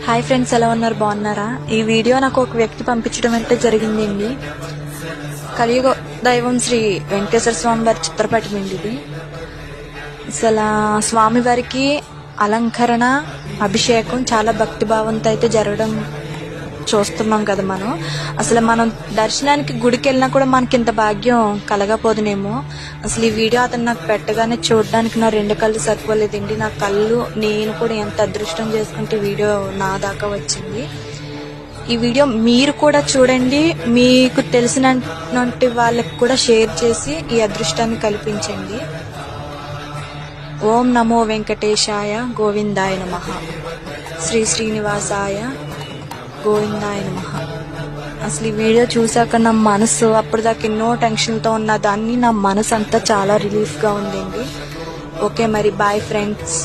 Hi friends, ఎలా ఉన్నారు? బాగున్నారా? ఈ వీడియో నాకు ఒక వ్యక్తి పంపించడం అయితే జరిగిందండి. కలియుగ దైవం శ్రీ వెంకటేశ్వర స్వామి వారి చిత్రపటం అండి ఇది. అసలు స్వామి వారికి అలంకరణ, అభిషేకం చాలా భక్తిభావంతో అయితే జరగడం చూస్తున్నాం కదా మనం. అసలు మనం దర్శనానికి గుడికి వెళ్ళినా కూడా మనకి ఇంత భాగ్యం కలగపోదునేమో. అసలు ఈ వీడియో అతను నాకు పెట్టగానే చూడడానికి నా 2 కళ్ళు సరిపోలేదండి. నా కళ్ళు నేను కూడా ఎంత అదృష్టం చేసుకుంటే వీడియో నా దాకా వచ్చింది. ఈ వీడియో మీరు కూడా చూడండి, మీకు తెలిసినటువంటి వాళ్ళకి కూడా షేర్ చేసి ఈ అదృష్టాన్ని కల్పించండి. ఓం నమో వెంకటేశాయ గోవిందాయ నమః. శ్రీ శ్రీనివాసాయ గోవిందాయ నమః. అసలు ఈ వీడియో చూసాక నా మనసు, అప్పటిదాకా ఎన్నో టెన్షన్తో ఉన్న దాన్ని నా మనసు అంతా చాలా రిలీఫ్గా ఉందండి. ఓకే మరి, బాయ్ ఫ్రెండ్స్.